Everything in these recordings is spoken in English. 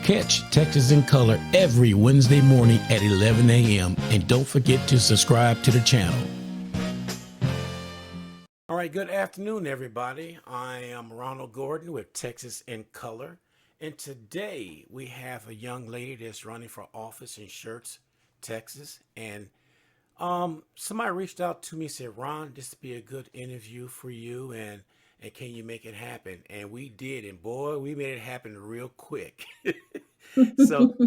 Catch Texas in Color every Wednesday morning at 11 a.m. And don't forget to subscribe to the channel. All right, good afternoon, everybody. I am Ronald Gordon with Texas in Color. And today we have a young lady that's running for office in Schertz, Texas. And somebody reached out to me and said, Ron, this would be a good interview for you. And can you make it happen? And we did. And boy, we made it happen real quick. But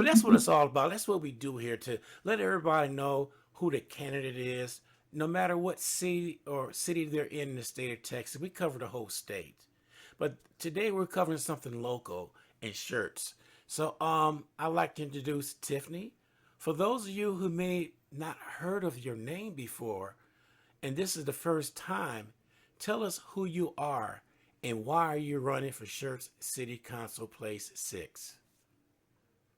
that's what it's all about. That's what we do here, to let everybody know who the candidate is, no matter what city they're in the state of Texas. We cover the whole state. But today we're covering something local in Schertz. So I'd like to introduce Tiffany. For those of you who may not heard of your name before, and this is the first time, tell us who you are and why are you running for Schertz City Council Place 6.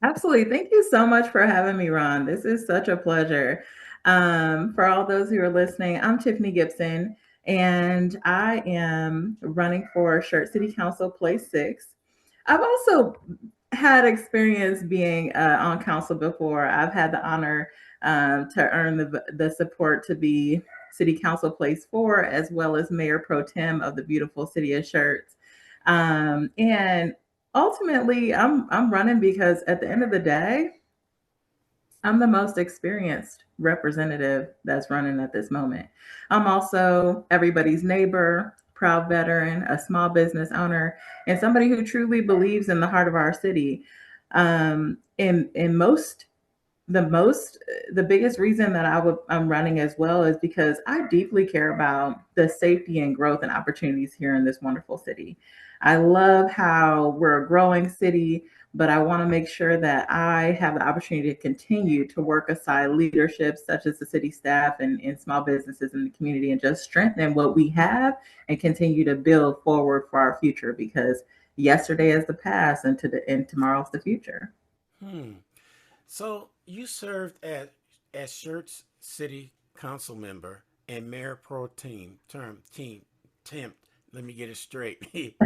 Absolutely. Thank you so much for having me, Ron. This is such a pleasure. For all those who are listening, I'm Tiffany Gibson, and I am running for Schertz City Council Place 6. I've also had experience being on council before. I've had the honor to earn the support to be City Council Place 4, as well as Mayor Pro Tem of the beautiful city of Schertz. And ultimately, I'm running because at the end of the day, I'm the most experienced representative that's running at this moment. I'm also everybody's neighbor, proud veteran, a small business owner, and somebody who truly believes in the heart of our city. The biggest reason that I'm running as well is because I deeply care about the safety and growth and opportunities here in this wonderful city. I love how we're a growing city, but I want to make sure that I have the opportunity to continue to work aside leadership such as the city staff and small businesses in the community, and just strengthen what we have and continue to build forward for our future, because yesterday is the past and tomorrow's the future. So you served as Schertz City Council member and Mayor Pro Tem. Let me get it straight.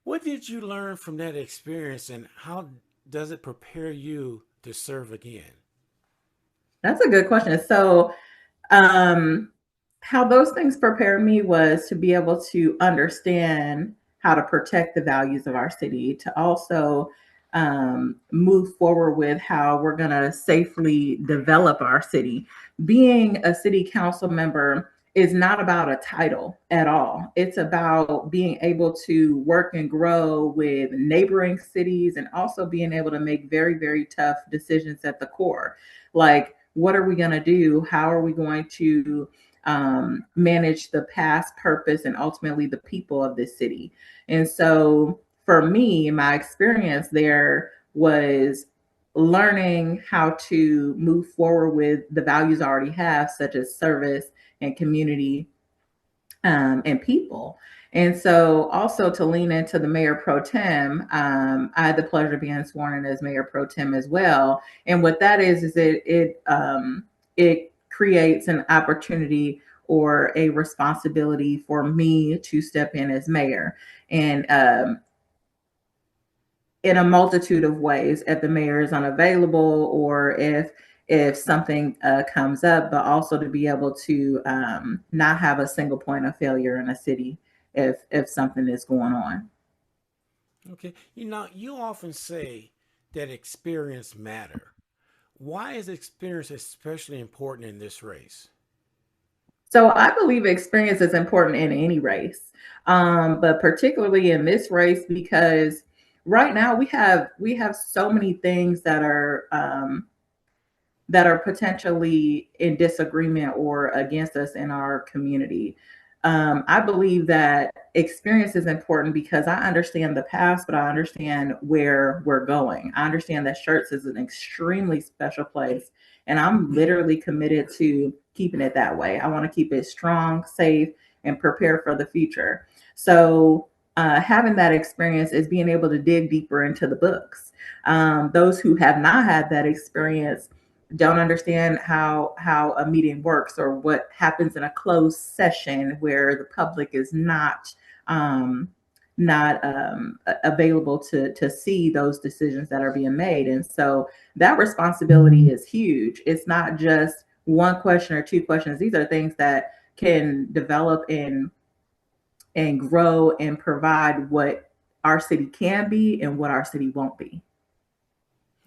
What did you learn from that experience, and how does it prepare you to serve again? That's a good question. So, how those things prepared me was to be able to understand how to protect the values of our city, to also move forward with how we're going to safely develop our city. Being a city council member is not about a title at all. It's about being able to work and grow with neighboring cities, and also being able to make very, very tough decisions at the core. Like, what are we going to do? How are we going to manage the past, purpose, and ultimately the people of this city? And so for me, my experience there was learning how to move forward with the values I already have, such as service and community and people. And so also to lean into the Mayor Pro Tem, I had the pleasure of being sworn in as Mayor Pro Tem as well. And what that is it creates an opportunity or a responsibility for me to step in as mayor. And in a multitude of ways, if the mayor is unavailable, or if something comes up, but also to be able to not have a single point of failure in a city if something is going on. Okay, you often say that experience matter. Why is experience especially important in this race? So I believe experience is important in any race, but particularly in this race, because right now we have so many things that are potentially in disagreement or against us in our community. I believe that experience is important because I understand the past, but I understand where we're going. I understand that Schertz is an extremely special place, and I'm literally committed to keeping it that way. I want to keep it strong, safe, and prepare for the future. So having that experience is being able to dig deeper into the books. Those who have not had that experience don't understand how a meeting works, or what happens in a closed session where the public is not available to see those decisions that are being made. And so that responsibility is huge. It's not just one question or two questions. These are things that can develop and grow and provide what our city can be and what our city won't be.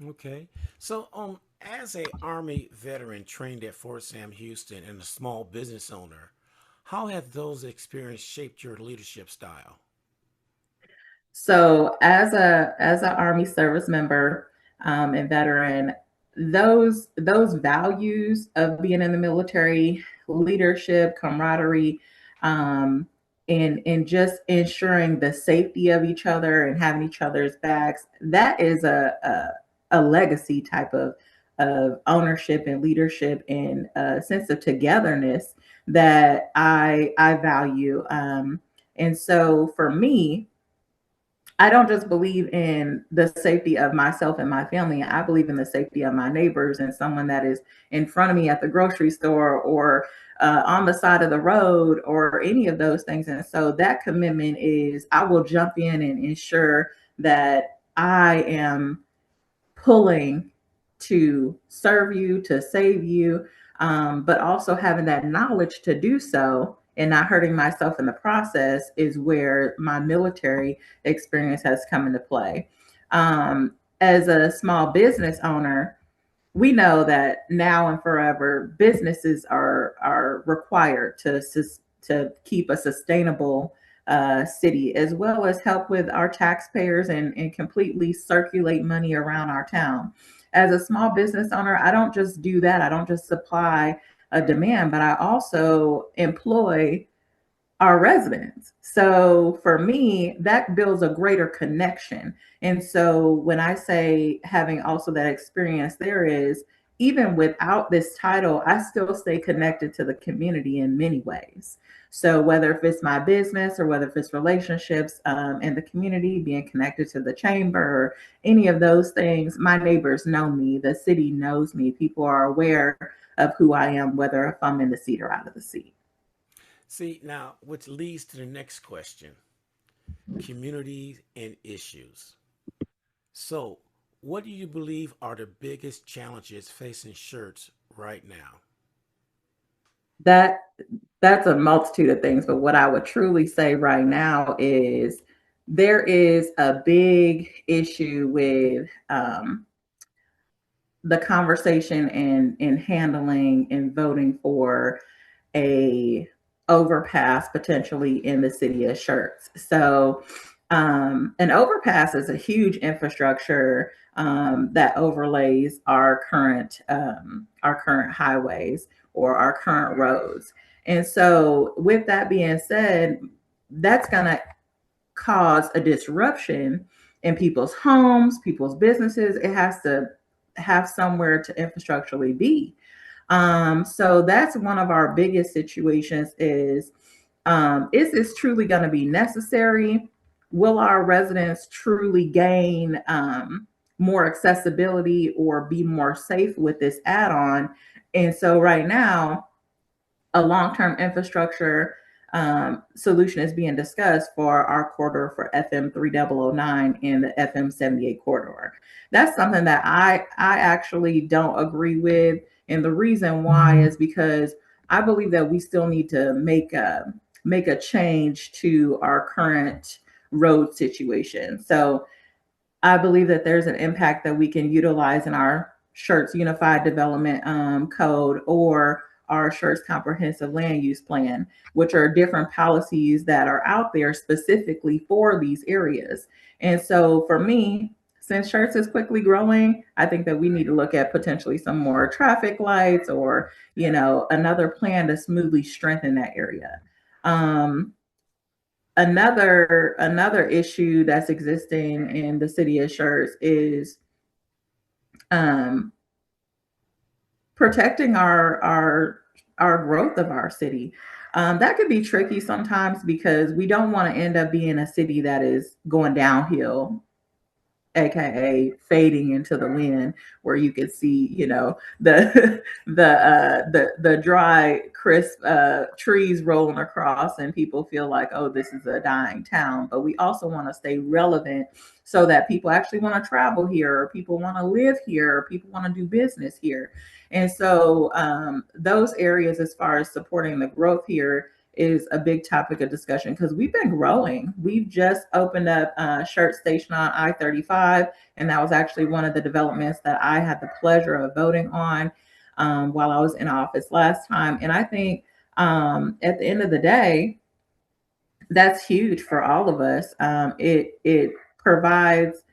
Okay. So, as a Army veteran trained at Fort Sam Houston and a small business owner, how have those experiences shaped your leadership style? So as a Army service member and veteran, those values of being in the military, leadership, camaraderie, um, and just ensuring the safety of each other and having each other's backs, that is a legacy type of ownership and leadership and a sense of togetherness that I value. And so for me, I don't just believe in the safety of myself and my family. I believe in the safety of my neighbors and someone that is in front of me at the grocery store or on the side of the road or any of those things. And so that commitment is I will jump in and ensure that I am pulling to serve you, to save you, but also having that knowledge to do so and not hurting myself in the process is where my military experience has come into play. As a small business owner, we know that now and forever businesses are required to keep a sustainable city, as well as help with our taxpayers and completely circulate money around our town. As a small business owner, I don't just do that. I don't just supply a demand, but I also employ our residents. So for me, that builds a greater connection. And so when I say having also that experience, there is, even without this title, I still stay connected to the community in many ways. So whether if it's my business or whether if it's relationships in the community, being connected to the chamber or any of those things, my neighbors know me, the city knows me, people are aware of who I am, whether if I'm in the seat or out of the seat. See, now, which leads to the next question: communities and issues. So, what do you believe are the biggest challenges facing Schertz right now? That that's a multitude of things, but what I would truly say right now is there is a big issue with the conversation and handling and voting for a overpass potentially in the city of Schertz. So an overpass is a huge infrastructure that overlays our current highways or our current roads. And so with that being said, that's going to cause a disruption in people's homes, people's businesses. It has to have somewhere to infrastructurally be. So that's one of our biggest situations is this truly going to be necessary? Will our residents truly gain more accessibility or be more safe with this add-on? And so right now, a long-term infrastructure solution is being discussed for our corridor for FM 3009 and the FM 78 corridor. That's something that I actually don't agree with, and the reason why is because I believe that we still need to make a change to our current road situation. So I believe that there's an impact that we can utilize in our Schertz Unified Development Code or our Schertz Comprehensive Land Use Plan, which are different policies that are out there specifically for these areas. And so for me, since Schertz is quickly growing, I think that we need to look at potentially some more traffic lights or, another plan to smoothly strengthen that area. Um, another issue that's existing in the city of Schertz is um, protecting our growth of our city. That could be tricky sometimes because we don't want to end up being a city that is going downhill aka fading into the wind, where you can see, the the dry, crisp trees rolling across, and people feel like, oh, this is a dying town. But we also want to stay relevant so that people actually want to travel here, or people want to live here, or people want to do business here. And so those areas, as far as supporting the growth here, is a big topic of discussion because we've been growing. We've just opened up Schertz Station on I-35, and that was actually one of the developments that I had the pleasure of voting on while I was in office last time. And I think at the end of the day, that's huge for all of us. It provides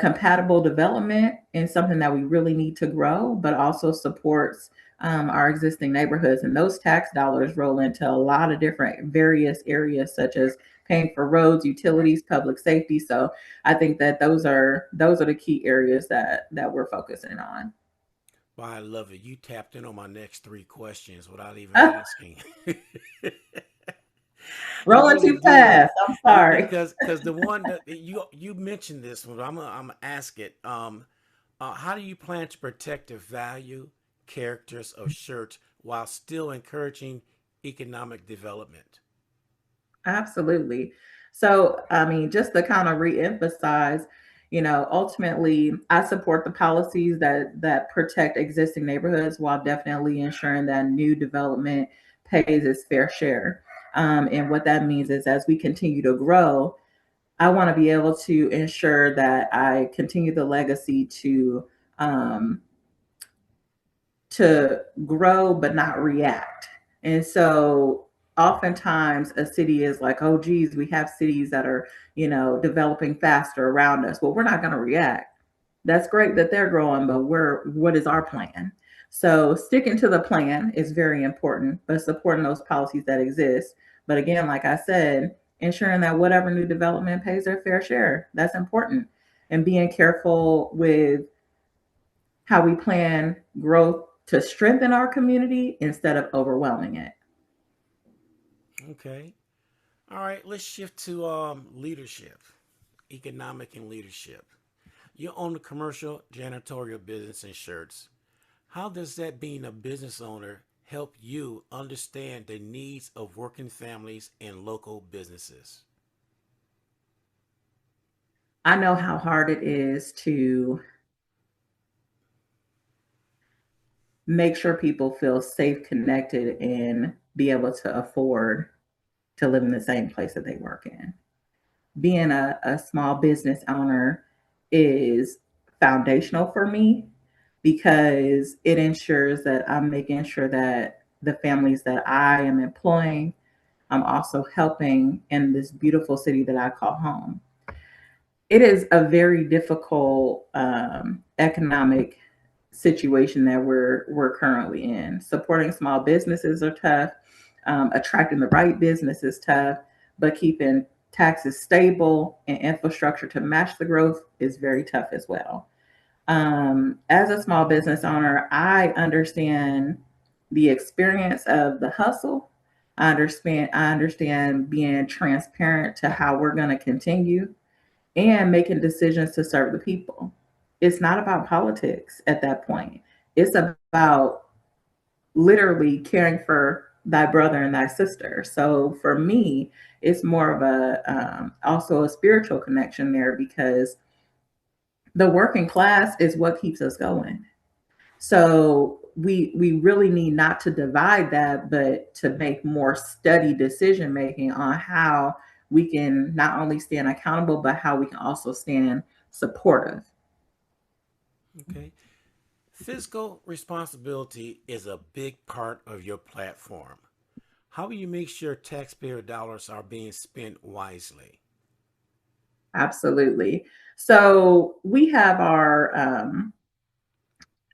compatible development and something that we really need to grow, but also supports our existing neighborhoods. And those tax dollars roll into a lot of different various areas, such as paying for roads, utilities, public safety. So I think that those are the key areas that we're focusing on. Well, I love it. You tapped in on my next three questions without even asking. You Rolling really too did. fast. I'm sorry. Because the one that you mentioned this one, I'm gonna ask it. How do you plan to protect the value characters of Church while still encouraging economic development? Absolutely. So, I mean, just to kind of reemphasize, ultimately, I support the policies that protect existing neighborhoods while definitely ensuring that new development pays its fair share. And what that means is, as we continue to grow, I want to be able to ensure that I continue the legacy um, to grow but not react. And so oftentimes a city is like, oh geez, we have cities that are, developing faster around us. Well, we're not going to react. That's great that they're growing, but what is our plan? So sticking to the plan is very important, but supporting those policies that exist. But again, like I said, ensuring that whatever new development pays their fair share, that's important. And being careful with how we plan growth to strengthen our community instead of overwhelming it. Okay. All right. Let's shift to leadership, economic and leadership. You own a commercial janitorial business in Shirts. How does that being a business owner help you understand the needs of working families and local businesses? I know how hard it is to make sure people feel safe, connected, and be able to afford to live in the same place that they work in. Being a small business owner is foundational for me because it ensures that I'm making sure that the families that I am employing, I'm also helping in this beautiful city that I call home. It is a very difficult economic situation that we're currently in. Supporting small businesses are tough. Attracting the right business is tough, but keeping taxes stable and infrastructure to match the growth is very tough as well. As a small business owner, I understand the experience of the hustle. I understand being transparent to how we're going to continue and making decisions to serve the people. It's not about politics at that point. It's about literally caring for thy brother and thy sister. So for me, it's more of a also a spiritual connection there because the working class is what keeps us going. So we really need not to divide that, but to make more steady decision making on how we can not only stand accountable, but how we can also stand supportive. Okay. Fiscal responsibility is a big part of your platform. How will you make sure taxpayer dollars are being spent wisely? Absolutely. So we have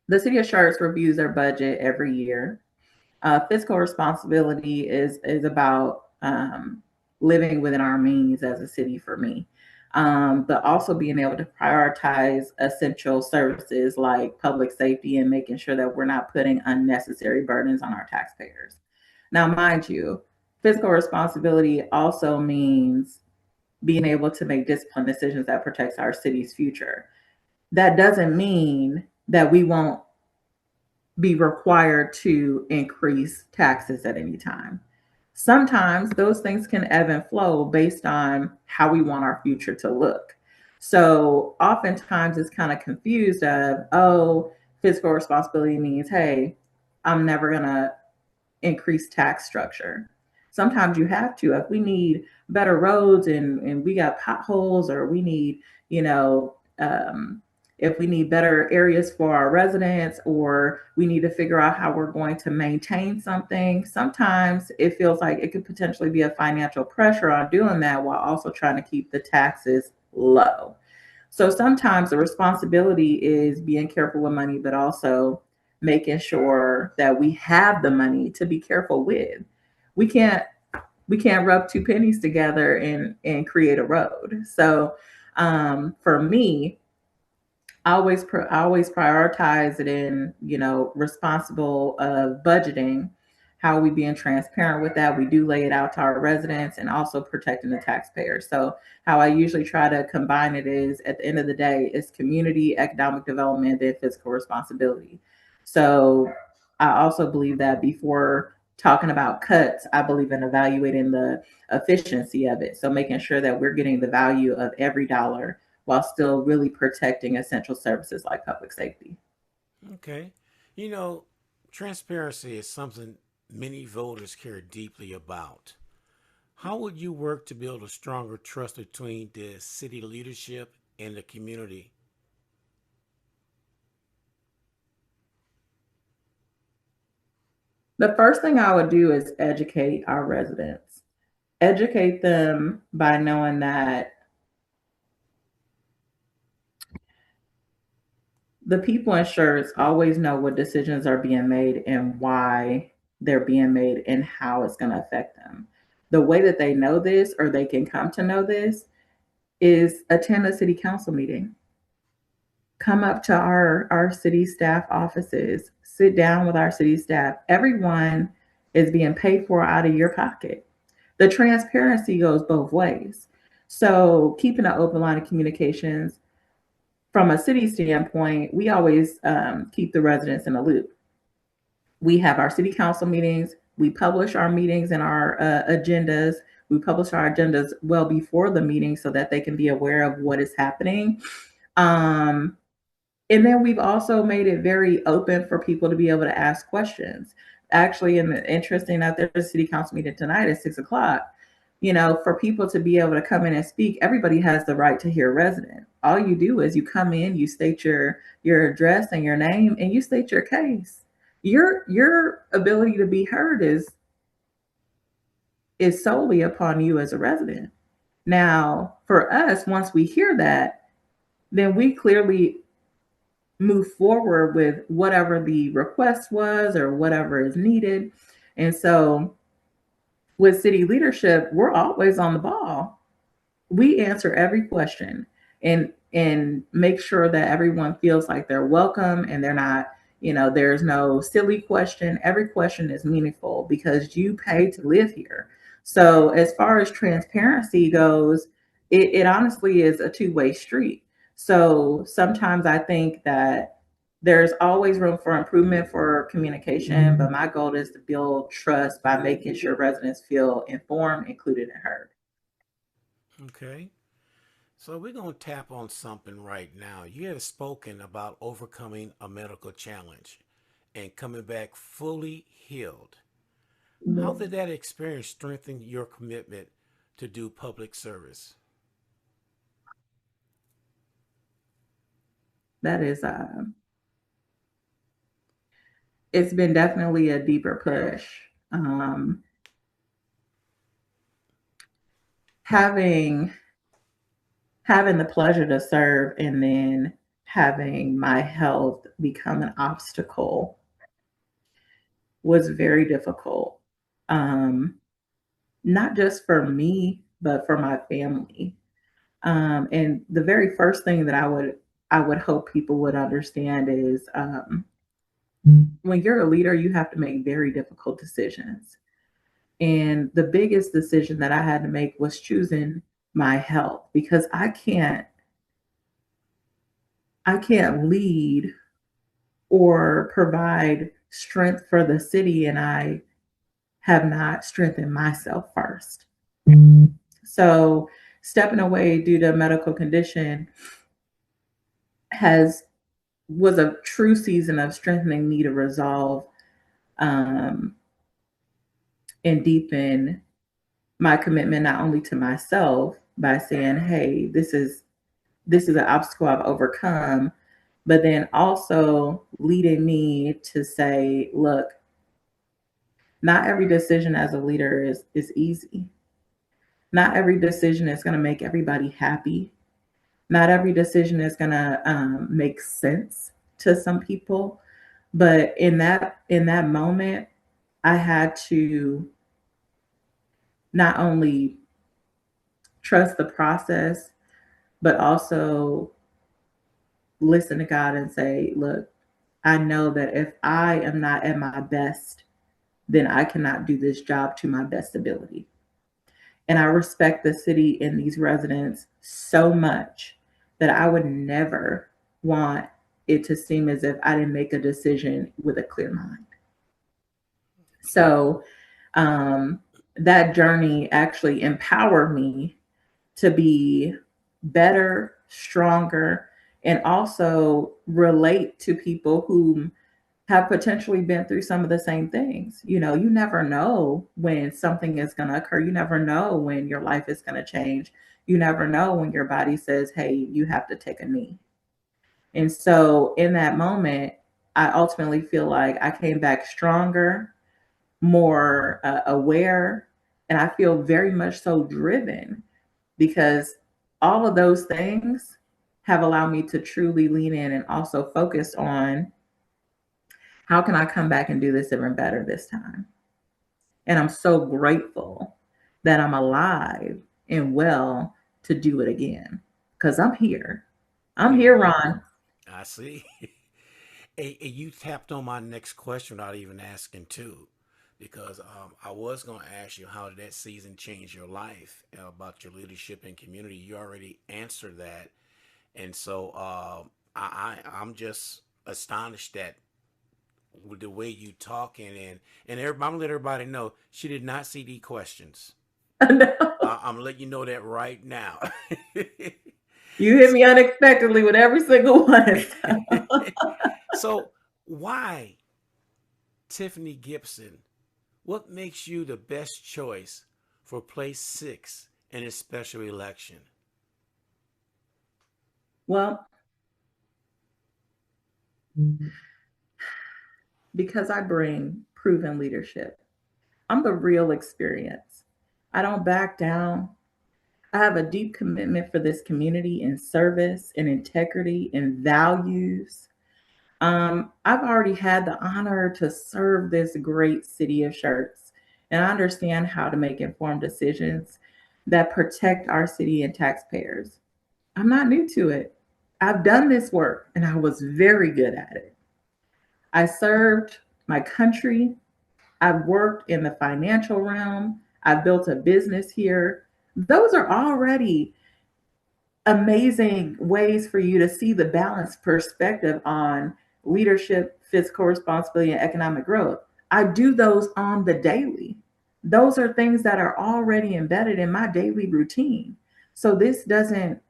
the city of Charlotte reviews their budget every year. Fiscal responsibility is about living within our means as a city for me, but also being able to prioritize essential services like public safety and making sure that we're not putting unnecessary burdens on our taxpayers. Now, mind you, fiscal responsibility also means being able to make disciplined decisions that protects our city's future. That doesn't mean that we won't be required to increase taxes at any time. Sometimes those things can ebb and flow based on how we want our future to look. So oftentimes it's kind of confused of, oh, fiscal responsibility means, hey, I'm never going to increased tax structure. Sometimes you have to. If we need better roads and we got potholes, or we need, you know, if we need better areas for our residents, or we need to figure out how we're going to maintain something, sometimes it feels like it could potentially be a financial pressure on doing that while also trying to keep the taxes low. So sometimes the responsibility is being careful with money, but also making sure that we have the money to be careful with. We can't we can't rub two pennies together and create a road. So for me, I always prioritize it in, responsible budgeting. How are we being transparent with that? We do lay it out to our residents, and also protecting the taxpayers. So how I usually try to combine it is, at the end of the day, it's community, economic development, and fiscal responsibility. So I also believe that before talking about cuts, I believe in evaluating the efficiency of it. So making sure that we're getting the value of every dollar while still really protecting essential services like public safety. Okay. You know, transparency is something many voters care deeply about. How would you work to build a stronger trust between the city leadership and the community? The first thing I would do is educate our residents. Educate them by knowing that the people in Schertz always know what decisions are being made and why they're being made and how it's going to affect them. The way that they know this, or they can come to know this, is attend a city council meeting. Come up to our city staff offices, sit down with our city staff. Everyone is being paid for out of your pocket. The transparency goes both ways. So keeping an open line of communications from a city standpoint, we always keep the residents in a loop. We have our city council meetings. We publish our meetings and our agendas. We publish our agendas well before the meeting so that they can be aware of what is happening. Um, and then we've also made it very open for people to be able to ask questions. Actually, and interesting that there's a city council meeting tonight at 6 o'clock. For people to be able to come in and speak, everybody has the right to hear a resident. All you do is you come in, you state your address and your name, and you state your case. Your ability to be heard is solely upon you as a resident. Now, for us, once we hear that, then we clearly move forward with whatever the request was or whatever is needed. And so with city leadership, we're always on the ball. We answer every question and make sure that everyone feels like they're welcome, and they're not, there's no silly question. Every question is meaningful because you pay to live here. So as far as transparency goes, it honestly is a two-way street. So sometimes I think that there's always room for improvement for communication, but my goal is to build trust by making sure residents feel informed, included, and heard. Okay. So we're going to tap on something right now. You have spoken about overcoming a medical challenge and coming back fully healed. How did that experience strengthen your commitment to do public service? That is, it's been definitely a deeper push. Um, having having the pleasure to serve, and then having my health become an obstacle was very difficult. Um, Not just for me, but for my family. And the very first thing that I would hope people would understand is, when you're a leader, you have to make very difficult decisions. And the biggest decision that I had to make was choosing my health, because I can't lead or provide strength for the city and I have not strengthened myself first. So stepping away due to a medical condition has was a true season of strengthening me to resolve, um, and deepen my commitment not only to myself by saying, "Hey, this is an obstacle I've overcome," but then also leading me to say, "Look, not every decision as a leader is easy. Not every decision is going to make everybody happy. Not every decision is going to make sense to some people." But in that moment, I had to not only trust the process, but also listen to God and say, "Look, I know that if I am not at my best, then I cannot do this job to my best ability." And I respect the city and these residents so much that I would never want it to seem as if I didn't make a decision with a clear mind. Okay. So um, that journey actually empowered me to be better, stronger, and also relate to people who have potentially been through some of the same things. You never know when something is going to occur. You never know when your life is going to change. You never know when your body says, "Hey, you have to take a knee." And so in that moment, I ultimately feel like I came back stronger, more aware, and I feel very much so driven because all of those things have allowed me to truly lean in and also focus on how can I come back and do this even better this time. And I'm so grateful that I'm alive and well to do it again because I'm here. I'm here, Amen. Ron. I see. And you tapped on my next question without even asking too, because I was going to ask you how did that season change your life about your leadership and community. You already answered that, and so I'm just astonished that with the way you talking and everybody, I'm gonna let everybody know she did not see the questions. I'm gonna let you know that right now. You hit me unexpectedly with every single one. So why Tiffany Gibson? What makes you the best choice for place 6 in a special election? Well, because I bring proven leadership. I'm the real experience. I don't back down. I have a deep commitment for this community in service and integrity and values. I've already had the honor to serve this great city of Schertz, and I understand how to make informed decisions that protect our city and taxpayers. I'm not new to it. I've done this work and I was very good at it. I served my country. I've worked in the financial realm. I've built a business here. Those are already amazing ways for you to see the balanced perspective on leadership, fiscal responsibility, and economic growth. I do those on the daily. Those are things that are already embedded in my daily routine. So this doesn't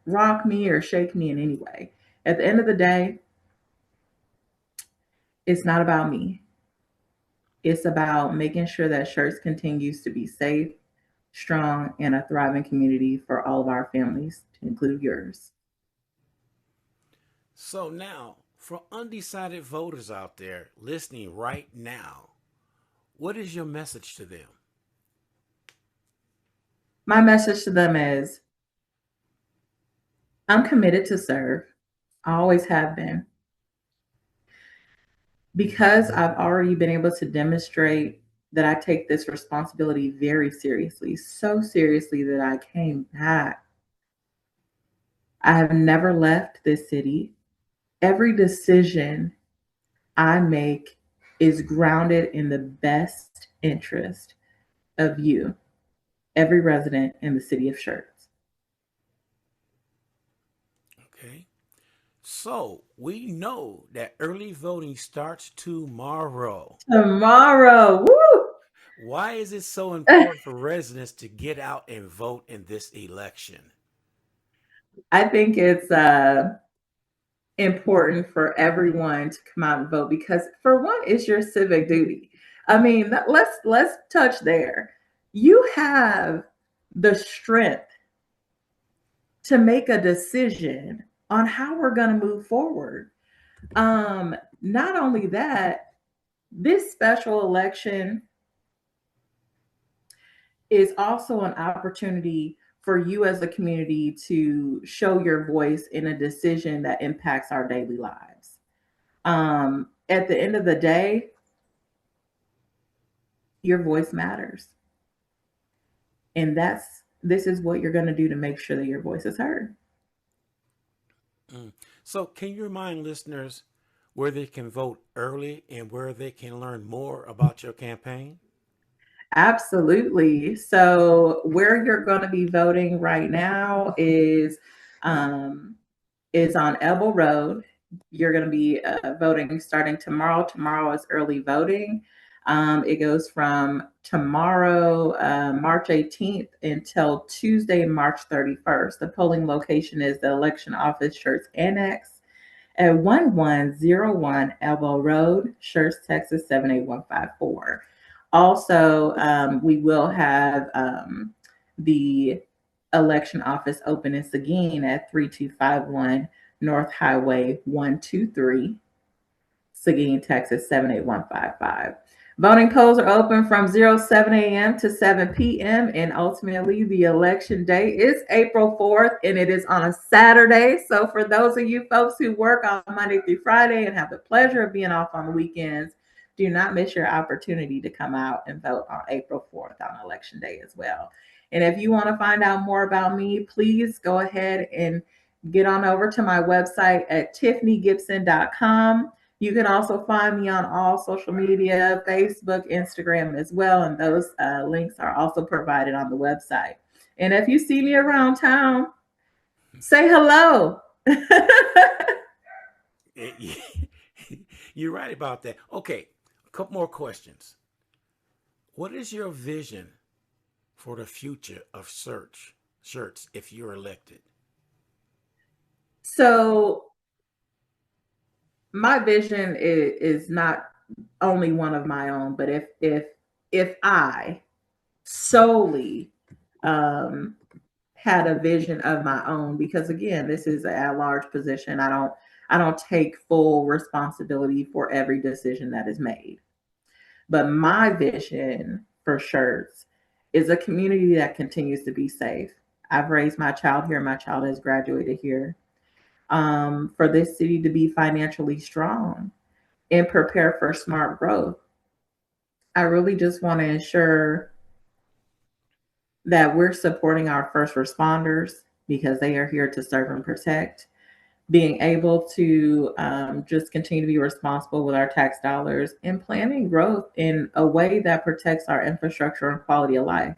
rock me or shake me in any way. At the end of the day, it's not about me. It's about making sure that Schertz continues to be safe, strong, and a thriving community for all of our families, to include yours. So now, for undecided voters out there listening right now, what is your message to them? My message to them is I'm committed to serve. I always have been. Because I've already been able to demonstrate that I take this responsibility very seriously, so seriously that I came back. I have never left this city. Every decision I make is grounded in the best interest of you. every resident in the city of Schertz. Okay. So we know that early voting starts tomorrow. Tomorrow, woo! Why is it so important for residents to get out and vote in this election? I think it's important for everyone to come out and vote because, for one, it's your civic duty. I mean, let's touch there. You have the strength to make a decision on how we're going to move forward. Not only that, this special election is also an opportunity for you as a community to show your voice in a decision that impacts our daily lives. At the end of the day, your voice matters. And this is what you're going to do to make sure that your voice is heard. Mm. So, can you remind listeners where they can vote early and where they can learn more about your campaign? Absolutely. So where you're going to be voting right now um, is on Ebel Road. You're going to be voting starting tomorrow. Tomorrow is early voting. It goes from tomorrow, March 18th, until Tuesday, March 31st. The polling location is the election office, Schertz Annex, at 1101 Elbow Road, Schertz, Texas 78154. Also, we will have the election office open in Seguin at 3251 North Highway 123, Seguin, Texas 78155. Voting polls are open from 07 a.m. to 7 p.m. And ultimately, the election day is April 4th, and it is on a Saturday. So, for those of you folks who work on Monday through Friday and have the pleasure of being off on the weekends, do not miss your opportunity to come out and vote on April 4th on election day as well. And if you want to find out more about me, please go ahead and get on over to my website at tiffanygibson.com. You can also find me on all social media, Facebook, Instagram as well. And those links are also provided on the website. And if you see me around town, say hello. You're right about that. Okay, a couple more questions. What is your vision for the future of Schertz if you're elected? So my vision is not only one of my own, but if I solely um, had a vision of my own, because again, this is an at-large position. I don't take full responsibility for every decision that is made. But my vision for Schertz is a community that continues to be safe. I've raised my child here. My child has graduated here. For this city to be financially strong and prepare for smart growth. I really just want to ensure that we're supporting our first responders because they are here to serve and protect. Being able to just continue to be responsible with our tax dollars and planning growth in a way that protects our infrastructure and quality of life.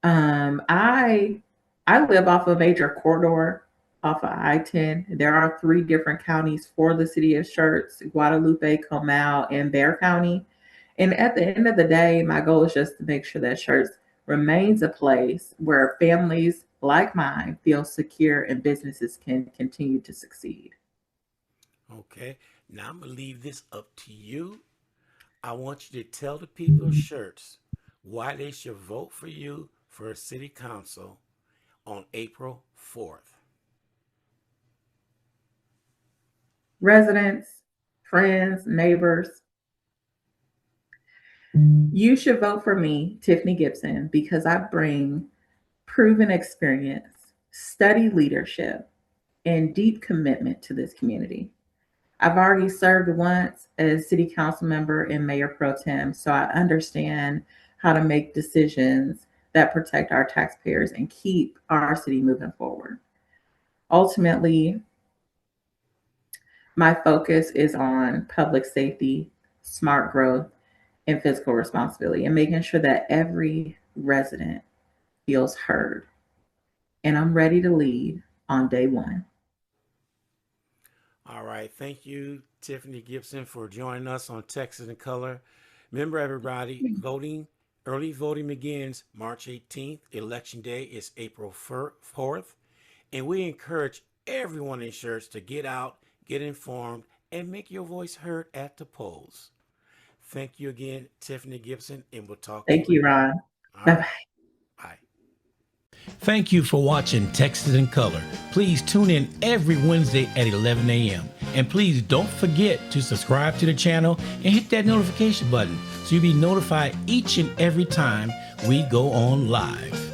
I live off a major corridor off of I-10. There are 3 different counties for the city of Schertz: Guadalupe, Comal, and Bexar County. And at the end of the day, my goal is just to make sure that Schertz remains a place where families like mine feel secure and businesses can continue to succeed. Okay, now I'm going to leave this up to you. I want you to tell the people of Schertz why they should vote for you for a city council on April 4th. Residents, friends, neighbors, you should vote for me, Tiffany Gibson, because I bring proven experience, steady leadership, and deep commitment to this community. I've already served once as city council member and mayor pro tem, so I understand how to make decisions that protect our taxpayers and keep our city moving forward. Ultimately, my focus is on public safety, smart growth, and fiscal responsibility, and making sure that every resident feels heard. And I'm ready to lead on day one. All right. Thank you, Tiffany Gibson, for joining us on Texas in Color. Remember, everybody, early voting begins March 18th. Election Day is April 4th. And we encourage everyone in Schertz to get out, get informed, and make your voice heard at the polls. Thank you again, Tiffany Gibson, and we'll talk to you Thank you, later. Ron. All Bye right. bye. Bye. Thank you for watching Texas in Color. Please tune in every Wednesday at 11 a.m. And please don't forget to subscribe to the channel and hit that notification button so you'll be notified each and every time we go on live.